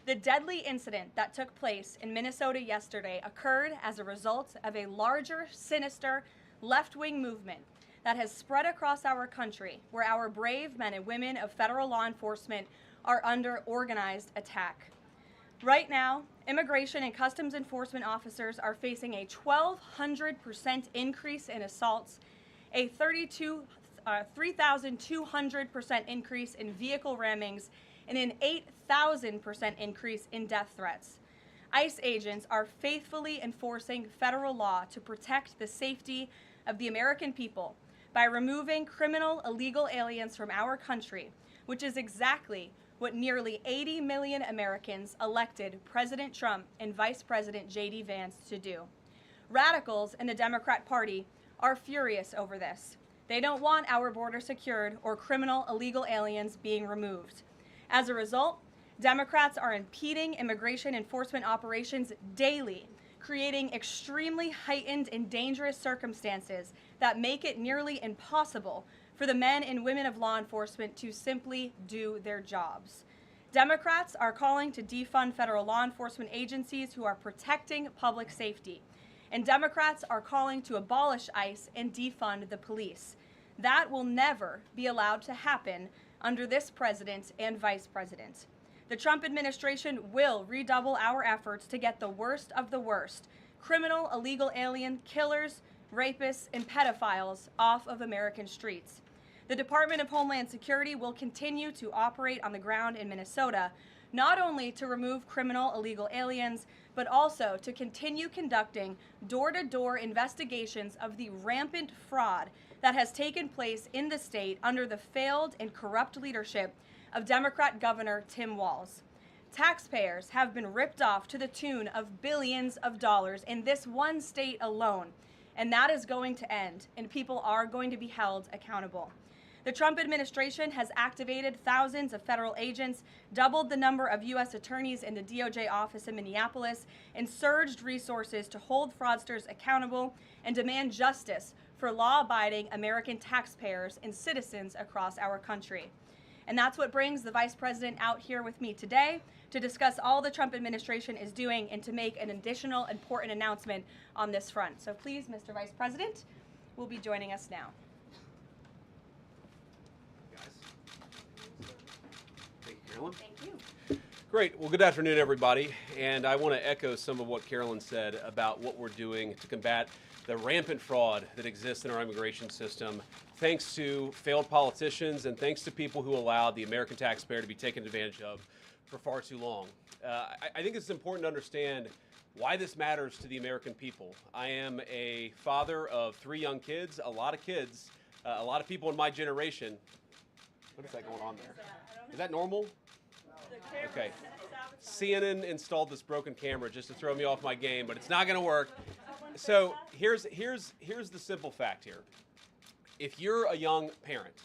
The deadly incident that took place in Minnesota yesterday occurred as a result of a larger, sinister, left-wing movement that has spread across our country, where our brave men and women of federal law enforcement are under organized attack. Right now, immigration and customs enforcement officers are facing a 1,200% increase in assaults, a 3,200% increase in vehicle rammings, and an 8,000% increase in death threats. ICE agents are faithfully enforcing federal law to protect the safety of the American people by removing criminal illegal aliens from our country, which is exactly what nearly 80 million Americans elected President Trump and Vice President J.D. Vance to do. Radicals in the Democrat Party are furious over this. They don't want our border secured or criminal illegal aliens being removed. As a result, Democrats are impeding immigration enforcement operations daily, creating extremely heightened and dangerous circumstances that make it nearly impossible for the men and women of law enforcement to simply do their jobs. Democrats are calling to defund federal law enforcement agencies who are protecting public safety. And Democrats are calling to abolish ICE and defund the police. That will never be allowed to happen under this president and vice president. The Trump administration will redouble our efforts to get the worst of the worst, criminal illegal alien killers, rapists, and pedophiles off of American streets. The Department of Homeland Security will continue to operate on the ground in Minnesota, not only to remove criminal illegal aliens, but also to continue conducting door-to-door investigations of the rampant fraud that has taken place in the state under the failed and corrupt leadership of Democrat Governor Tim Walz. Taxpayers have been ripped off to the tune of billions of dollars in this one state alone, and that is going to end, and people are going to be held accountable. The Trump administration has activated thousands of federal agents, doubled the number of U.S. attorneys in the DOJ office in Minneapolis, and surged resources to hold fraudsters accountable and demand justice for law-abiding American taxpayers and citizens across our country. And that's what brings the Vice President out here with me today to discuss all the Trump administration is doing and to make an additional important announcement on this front. So please, Mr. Vice President, will be joining us now. Thank you, Carolyn. Thank you. Great. Well, good afternoon, everybody. And I want to echo some of what Carolyn said about what we're doing to combat the rampant fraud that exists in our immigration system, thanks to failed politicians and thanks to people who allowed the American taxpayer to be taken advantage of for far too long. I think it's important to understand why this matters to the American people. I am a father of 3 young kids, a lot of people in my generation. What is that going on there? Is that normal? Okay. CNN installed this broken camera just to throw me off my game, but it's not going to work. So here's the simple fact here. If you're a young parent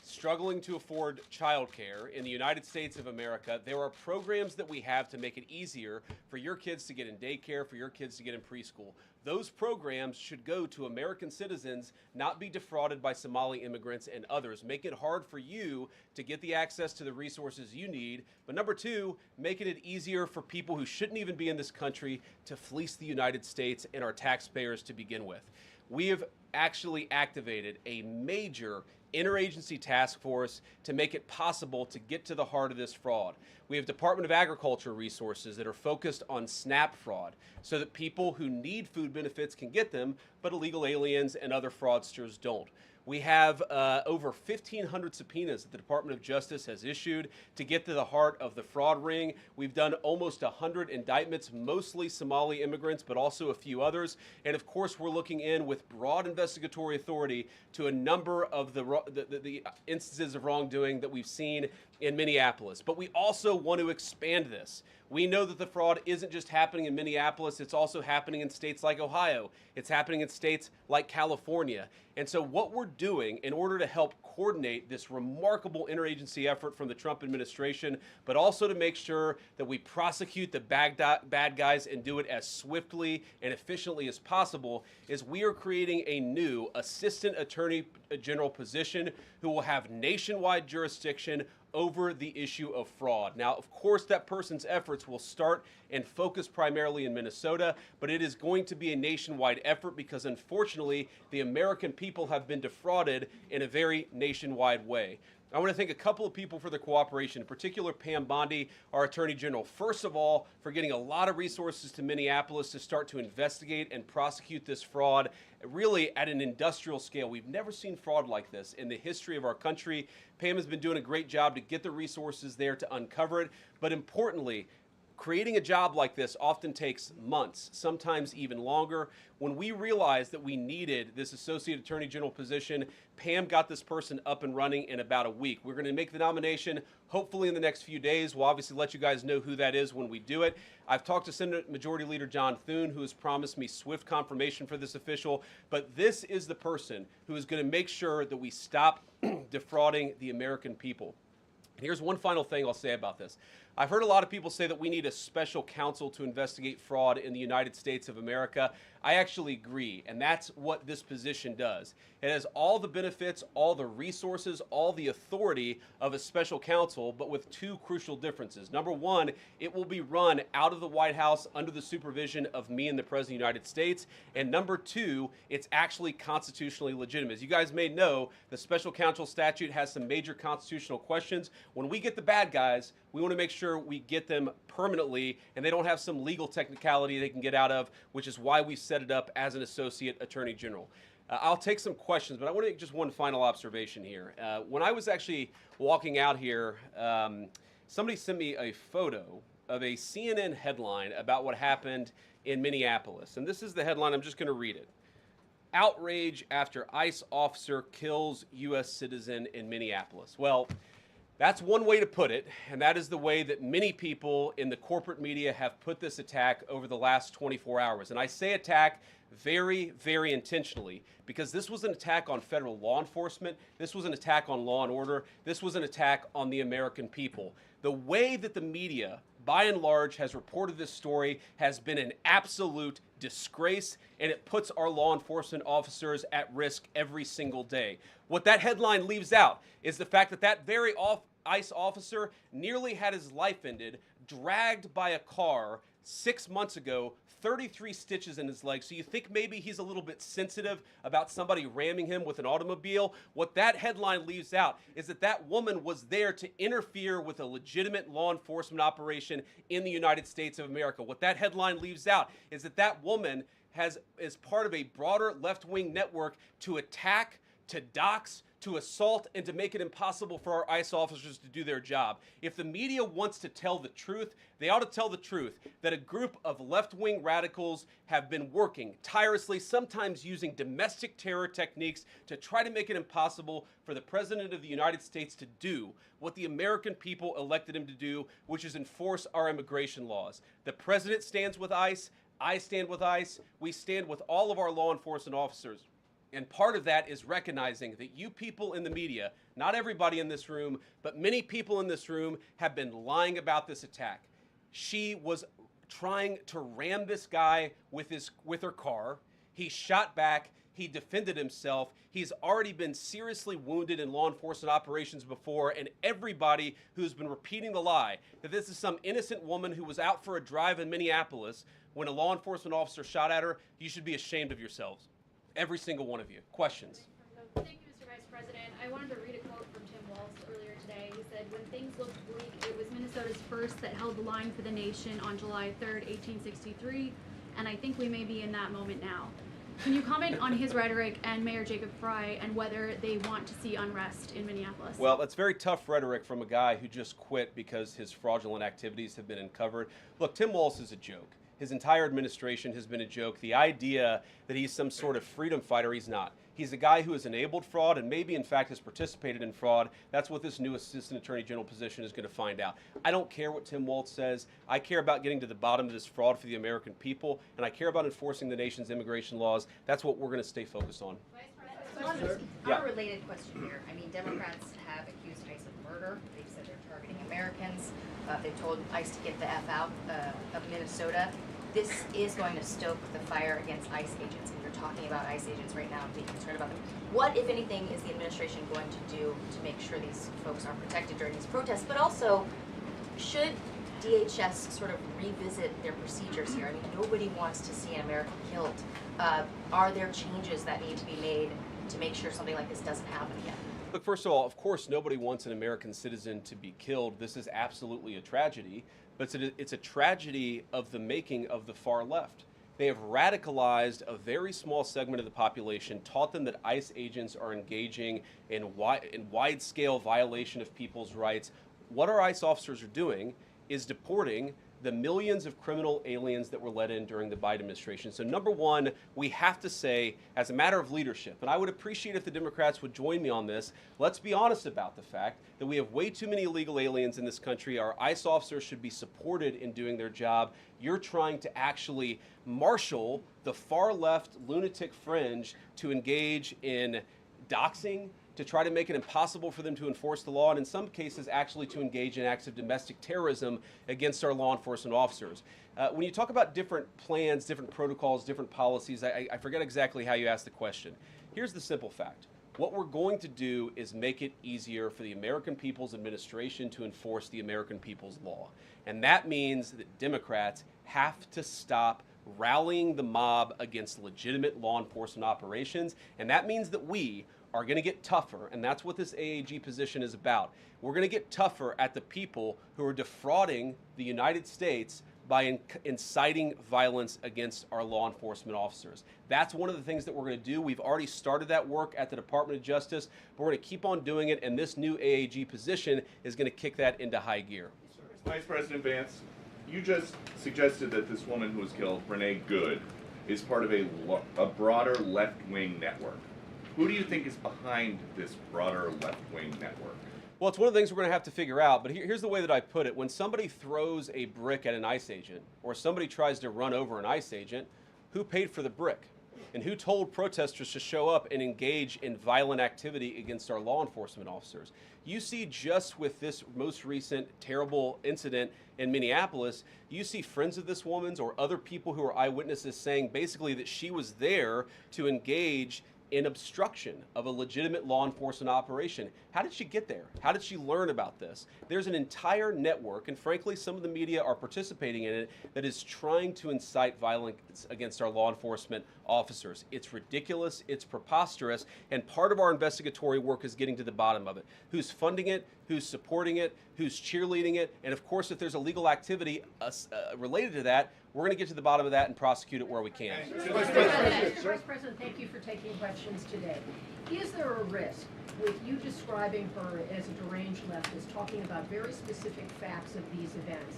struggling to afford childcare in the United States of America, there are programs that we have to make it easier for your kids to get in daycare, for your kids to get in preschool. Those programs should go to American citizens, not be defrauded by Somali immigrants and others. Make it hard for you to get the access to the resources you need. But number 2, making it easier for people who shouldn't even be in this country to fleece the United States and our taxpayers to begin with. We have actually activated a major interagency task force to make it possible to get to the heart of this fraud. We have Department of Agriculture resources that are focused on SNAP fraud so that people who need food benefits can get them, but illegal aliens and other fraudsters don't. We have over 1,500 subpoenas that the Department of Justice has issued to get to the heart of the fraud ring. We've done almost 100 indictments, mostly Somali immigrants, but also a few others. And of course, we're looking in with broad investigatory authority to a number of the instances of wrongdoing that we've seen in Minneapolis. But we also want to expand this. We know that the fraud isn't just happening in Minneapolis, it's also happening in states like Ohio. It's happening in states like California. And so what we're doing in order to help coordinate this remarkable interagency effort from the Trump administration, but also to make sure that we prosecute the bad guys and do it as swiftly and efficiently as possible, is we are creating a new Assistant Attorney General position who will have nationwide jurisdiction over the issue of fraud. Now, of course, that person's efforts will start and focus primarily in Minnesota, but it is going to be a nationwide effort because, unfortunately, the American people have been defrauded in a very nationwide way. I want to thank a couple of people for their cooperation, in particular Pam Bondi, our Attorney General, first of all, for getting a lot of resources to Minneapolis to start to investigate and prosecute this fraud, really at an industrial scale. We've never seen fraud like this in the history of our country. Pam has been doing a great job to get the resources there to uncover it, but importantly, creating a job like this often takes months, sometimes even longer. When we realized that we needed this Associate Attorney General position, Pam got this person up and running in about a week. We're going to make the nomination hopefully in the next few days. We'll obviously let you guys know who that is when we do it. I've talked to Senate Majority Leader John Thune, who has promised me swift confirmation for this official, but this is the person who is going to make sure that we stop defrauding the American people. And here's one final thing I'll say about this. I've heard a lot of people say that we need a special counsel to investigate fraud in the United States of America. I actually agree, and that's what this position does. It has all the benefits, all the resources, all the authority of a special counsel, but with two crucial differences. Number one, it will be run out of the White House under the supervision of me and the President of the United States. And number two, it's actually constitutionally legitimate. As you guys may know, the special counsel statute has some major constitutional questions. When we get the bad guys, we want to make sure we get them permanently and they don't have some legal technicality they can get out of, which is why we set it up as an Associate Attorney General. I'll take some questions, but I want to make just one final observation here. When I was actually walking out here, somebody sent me a photo of a CNN headline about what happened in Minneapolis. And this is the headline. I'm just going to read it. Outrage after ICE officer kills U.S. citizen in Minneapolis. Well, that's one way to put it, and that is the way that many people in the corporate media have put this attack over the last 24 hours. And I say attack very, very intentionally because this was an attack on federal law enforcement. This was an attack on law and order. This was an attack on the American people. The way that the media, by and large, has reported this story has been an absolute disgrace, and it puts our law enforcement officers at risk every single day. What that headline leaves out is the fact that that very ICE officer nearly had his life ended, dragged by a car 6 months ago, 33 stitches in his leg. So you think maybe he's a little bit sensitive about somebody ramming him with an automobile? What that headline leaves out is that that woman was there to interfere with a legitimate law enforcement operation in the United States of America. What that headline leaves out is that that woman is part of a broader left-wing network to attack, to dox, to assault, and to make it impossible for our ICE officers to do their job. If the media wants to tell the truth, they ought to tell the truth that a group of left-wing radicals have been working tirelessly, sometimes using domestic terror techniques to try to make it impossible for the President of the United States to do what the American people elected him to do, which is enforce our immigration laws. The President stands with ICE, I stand with ICE, we stand with all of our law enforcement officers. And part of that is recognizing that you people in the media, not everybody in this room, but many people in this room have been lying about this attack. She was trying to ram this guy with her car. He shot back. He defended himself. He's already been seriously wounded in law enforcement operations before, and everybody who's been repeating the lie that this is some innocent woman who was out for a drive in Minneapolis when a law enforcement officer shot at her, you should be ashamed of yourselves. Every single one of you. Questions? Thank you, Mr. Vice President. I wanted to read a quote from Tim Walz earlier today. He said, "When things looked bleak, it was Minnesota's first that held the line for the nation on July 3rd, 1863, and I think we may be in that moment now." Can you comment on his rhetoric and Mayor Jacob Frey and whether they want to see unrest in Minneapolis? Well, that's very tough rhetoric from a guy who just quit because his fraudulent activities have been uncovered. Look, Tim Walz is a joke. His entire administration has been a joke. The idea that he's some sort of freedom fighter, he's not. He's a guy who has enabled fraud and maybe, in fact, has participated in fraud. That's what this new Assistant Attorney General position is going to find out. I don't care what Tim Walz says. I care about getting to the bottom of this fraud for the American people, and I care about enforcing the nation's immigration laws. That's what we're going to stay focused on. Unrelated question here. I mean, Democrats have accused ICE of murder. They've said they're targeting Americans. They've told ICE to get the F out of Minnesota. this is going to stoke the fire against ICE agents, and you're talking about ICE agents right now and being concerned about them. What, if anything, is the administration going to do to make sure these folks are protected during these protests? But also, should DHS sort of revisit their procedures here? I mean, nobody wants to see an American killed. Are there changes that need to be made to make sure something like this doesn't happen again? Look, first of all, of course, nobody wants an American citizen to be killed. This is absolutely a tragedy, but it's a tragedy of the making of the far left. They have radicalized a very small segment of the population, taught them that ICE agents are engaging in wide-scale violation of people's rights. What our ICE officers are doing is deporting the millions of criminal aliens that were let in during the Biden administration. So number one, we have to say, as a matter of leadership, and I would appreciate if the Democrats would join me on this, let's be honest about the fact that we have way too many illegal aliens in this country. Our ICE officers should be supported in doing their job. You're trying to actually marshal the far left lunatic fringe to engage in doxing, to try to make it impossible for them to enforce the law, and in some cases actually to engage in acts of domestic terrorism against our law enforcement officers. When you talk about different plans, different protocols, different policies, I forget exactly how you asked the question. Here's the simple fact. What we're going to do is make it easier for the American People's Administration to enforce the American people's law. And that means that Democrats have to stop rallying the mob against legitimate law enforcement operations, and that means that we are going to get tougher, and that's what this AAG position is about. We're going to get tougher at the people who are defrauding the United States by inciting violence against our law enforcement officers. That's one of the things that we're going to do. We've already started that work at the Department of Justice, but we're going to keep on doing it, and this new AAG position is going to kick that into high gear. Vice President Vance, you just suggested that this woman who was killed, Renee Good, is part of a broader left-wing network. Who do you think is behind this broader left-wing network? Well, it's one of the things we're going to have to figure out, but here's the way that I put it. When somebody throws a brick at an ICE agent, or somebody tries to run over an ICE agent, who paid for the brick? And who told protesters to show up and engage in violent activity against our law enforcement officers? You see, just with this most recent terrible incident in Minneapolis, you see friends of this woman's or other people who are eyewitnesses saying basically that she was there to engage in obstruction of a legitimate law enforcement operation. How did she get there? How did she learn about this? There's an entire network, and frankly, some of the media are participating in it, that is trying to incite violence against our law enforcement officers. It's ridiculous, it's preposterous, and part of our investigatory work is getting to the bottom of it. Who's funding it? Who's supporting it? Who's cheerleading it? And of course, if there's illegal activity related to that, we're going to get to the bottom of that and prosecute it where we can. Vice President, thank you for taking questions today. Is there a risk with you describing her as a deranged leftist, talking about very specific facts of these events,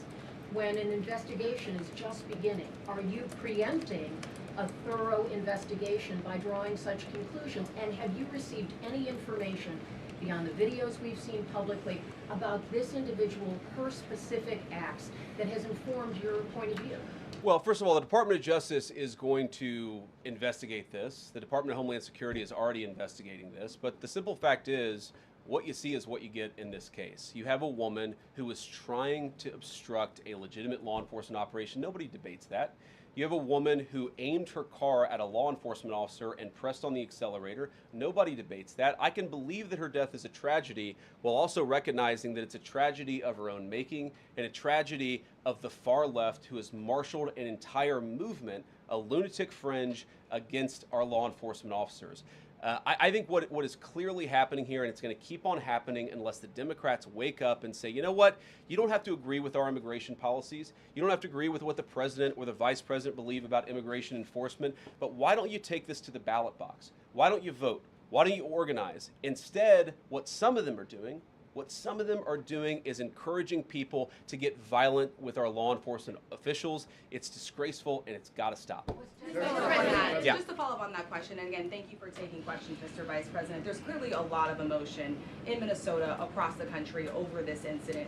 when an investigation is just beginning? Are you preempting a thorough investigation by drawing such conclusions? And have you received any information beyond the videos we've seen publicly about this individual, her specific acts, that has informed your point of view? Well, first of all, the Department of Justice is going to investigate this. The Department of Homeland Security is already investigating this. But the simple fact is, what you see is what you get in this case. You have a woman who was trying to obstruct a legitimate law enforcement operation. Nobody debates that. You have a woman who aimed her car at a law enforcement officer and pressed on the accelerator. Nobody debates that. I can believe that her death is a tragedy, while also recognizing that it's a tragedy of her own making and a tragedy of the far left, who has marshaled an entire movement, a lunatic fringe, against our law enforcement officers. I think what is clearly happening here, and it's going to keep on happening unless the Democrats wake up and say, you know what, you don't have to agree with our immigration policies. You don't have to agree with what the president or the vice president believe about immigration enforcement, but why don't you take this to the ballot box? Why don't you vote? Why don't you organize? Instead, what some of them are doing is encouraging people to get violent with our law enforcement officials. It's disgraceful, and it's got to stop. Yeah. Just to follow up on that question, and again, thank you for taking questions, Mr. Vice President. There's clearly a lot of emotion in Minnesota, across the country, over this incident.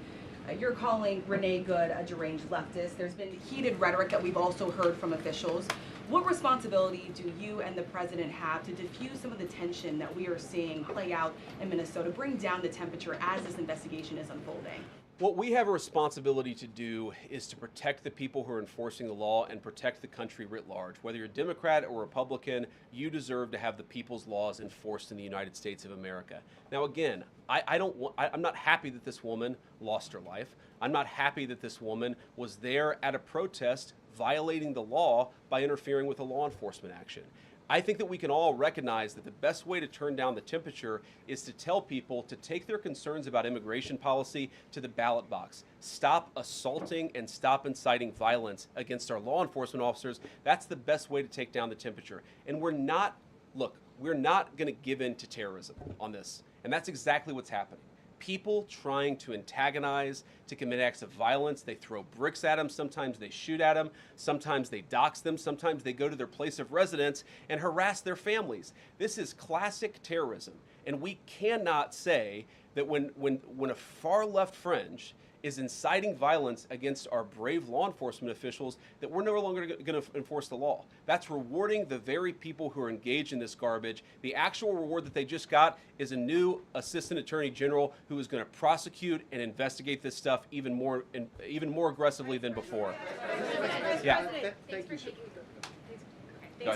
You're calling Renee Good a deranged leftist. There's been heated rhetoric that we've also heard from officials. What responsibility do you and the president have to diffuse some of the tension that we are seeing play out in Minnesota, bring down the temperature as this investigation is unfolding? What we have a responsibility to do is to protect the people who are enforcing the law and protect the country writ large. Whether you're Democrat or Republican, you deserve to have the people's laws enforced in the United States of America. Now, again, I'm not happy that this woman lost her life. I'm not happy that this woman was there at a protest violating the law by interfering with a law enforcement action. I think that we can all recognize that the best way to turn down the temperature is to tell people to take their concerns about immigration policy to the ballot box. Stop assaulting and stop inciting violence against our law enforcement officers. That's the best way to take down the temperature. And we're not going to give in to terrorism on this. And that's exactly what's happening. People trying to antagonize, to commit acts of violence. They throw bricks at them. Sometimes they shoot at them. Sometimes they dox them. Sometimes they go to their place of residence and harass their families. This is classic terrorism. And we cannot say that when a far left fringe is inciting violence against our brave law enforcement officials, that we're no longer going to enforce the law. That's rewarding the very people who are engaged in this garbage. The actual reward that they just got is a new assistant attorney general who is going to prosecute and investigate this stuff even more aggressively than before. Yeah. Thanks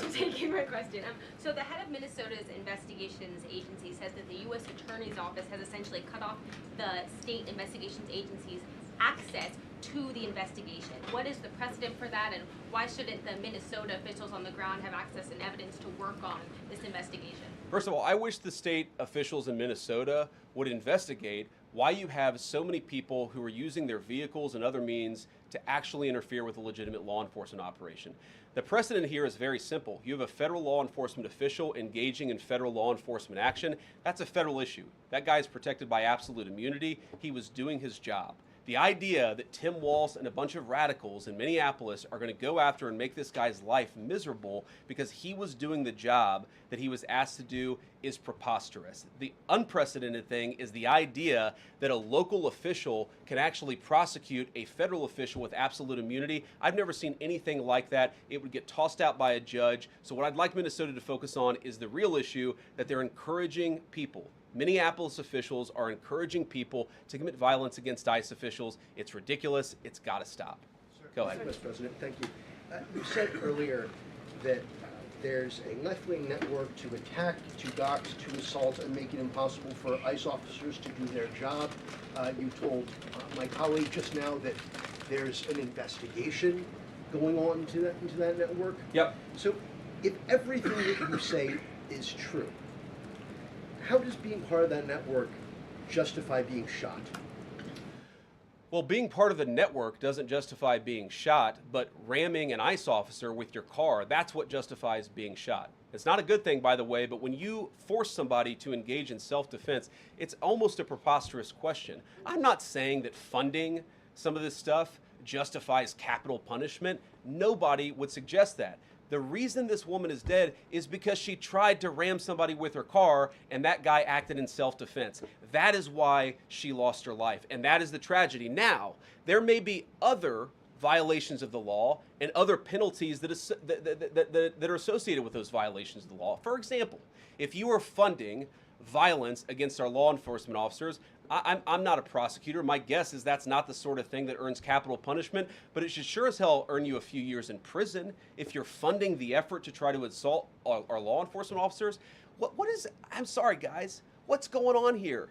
for taking my question. So the head of Minnesota's investigations agency says that the U.S. Attorney's Office has essentially cut off the state investigations agency's access to the investigation. What is the precedent for that, and why shouldn't the Minnesota officials on the ground have access and evidence to work on this investigation? First of all, I wish the state officials in Minnesota would investigate why you have so many people who are using their vehicles and other means to actually interfere with a legitimate law enforcement operation. The precedent here is very simple. You have a federal law enforcement official engaging in federal law enforcement action. That's a federal issue. That guy is protected by absolute immunity. He was doing his job. The idea that Tim Walz and a bunch of radicals in Minneapolis are going to go after and make this guy's life miserable because he was doing the job that he was asked to do is preposterous. The unprecedented thing is the idea that a local official can actually prosecute a federal official with absolute immunity. I've never seen anything like that. It would get tossed out by a judge. So what I'd like Minnesota to focus on is the real issue, that they're encouraging people. Minneapolis officials are encouraging people to commit violence against ICE officials. It's ridiculous. It's got to stop. Go ahead. Mr. President, thank you. You said earlier that there's a left-wing network to attack, to dox, to assault, and make it impossible for ICE officers to do their job. You told my colleague just now that there's an investigation going on into that network. Yep. So if everything that you say is true, how does being part of that network justify being shot? Well, being part of the network doesn't justify being shot, but ramming an ICE officer with your car, that's what justifies being shot. It's not a good thing, by the way, but when you force somebody to engage in self-defense, it's almost a preposterous question. I'm not saying that funding some of this stuff justifies capital punishment. Nobody would suggest that. The reason this woman is dead is because she tried to ram somebody with her car and that guy acted in self-defense. That is why she lost her life, and that is the tragedy. Now, there may be other violations of the law and other penalties that are associated with those violations of the law. For example, if you are funding violence against our law enforcement officers, I'm not a prosecutor. My guess is that's not the sort of thing that earns capital punishment, but it should sure as hell earn you a few years in prison if you're funding the effort to try to assault our law enforcement officers. I'm sorry, guys. What's going on here?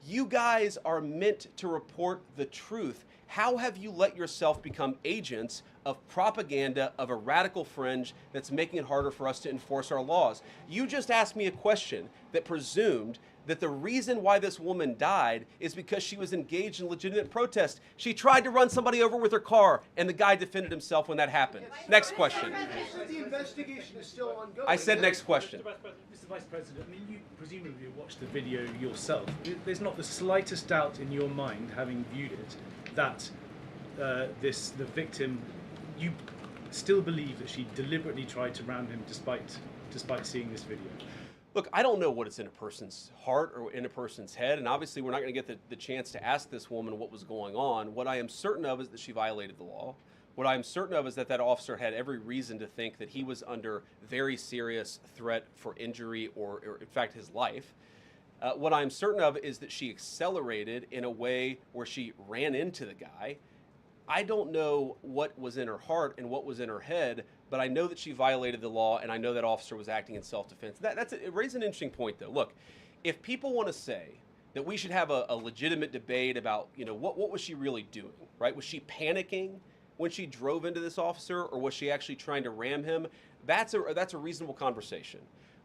You guys are meant to report the truth. How have you let yourself become agents of propaganda of a radical fringe that's making it harder for us to enforce our laws? You just asked me a question that presumed that the reason why this woman died is because she was engaged in legitimate protest. She tried to run somebody over with her car, and the guy defended himself when that happened. Next question. The investigation is still ongoing. I said next question. Mr. Vice President, I mean, you presumably watched the video yourself. There's not the slightest doubt in your mind, having viewed it, that the victim, you still believe that she deliberately tried to ram him despite seeing this video? Look, I don't know what is in a person's heart or in a person's head, and obviously we're not going to get the chance to ask this woman what was going on. What I am certain of is that she violated the law. What I am certain of is that that officer had every reason to think that he was under very serious threat for injury or in fact, his life. What I'm certain of is that she accelerated in a way where she ran into the guy. I don't know what was in her heart and what was in her head, but I know that she violated the law, and I know that officer was acting in self-defense. It raises an interesting point, though. Look, if people want to say that we should have a legitimate debate about, what was she really doing, right? Was she panicking when she drove into this officer, or was she actually trying to ram him? That's a reasonable conversation.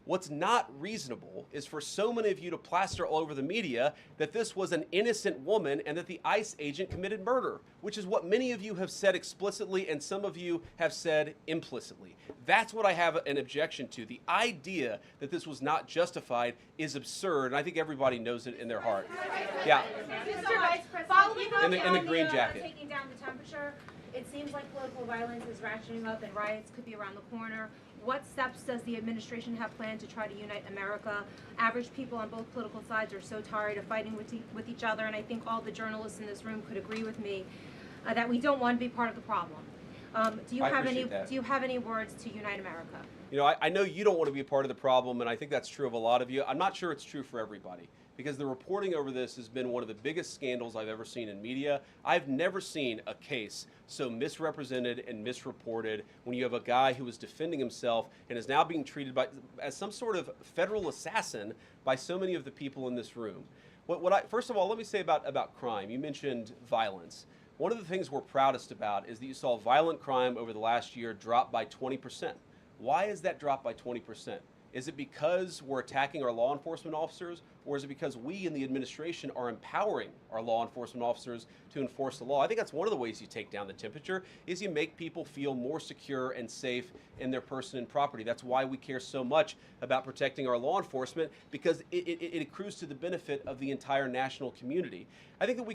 What's not reasonable is for so many of you to plaster all over the media that this was an innocent woman and that the ICE agent committed murder, which is what many of you have said explicitly and some of you have said implicitly. That's what I have an objection to. The idea that this was not justified is absurd, and I think everybody knows it in their heart. Yeah. Mr. Vice President, in the green jacket. Taking down the temperature, it seems like political violence is ratcheting up and riots could be around the corner. What steps does the administration have planned to try to unite America? Average people on both political sides are so tired of fighting with each other, and I think all the journalists in this room could agree with me that we don't want to be part of the problem. Do you have any words to unite America? I know you don't want to be a part of the problem, and I think that's true of a lot of you. I'm not sure it's true for everybody, because the reporting over this has been one of the biggest scandals I've ever seen in media. I've never seen a case so misrepresented and misreported when you have a guy who was defending himself and is now being treated as some sort of federal assassin by so many of the people in this room. First of all, let me say about crime. You mentioned violence. One of the things we're proudest about is that you saw violent crime over the last year drop by 20%. Why is that drop by 20%? Is it because we're attacking our law enforcement officers, or is it because we in the administration are empowering our law enforcement officers to enforce the law? I think that's one of the ways you take down the temperature, is you make people feel more secure and safe in their person and property. That's why we care so much about protecting our law enforcement, because it accrues to the benefit of the entire national community. I think that we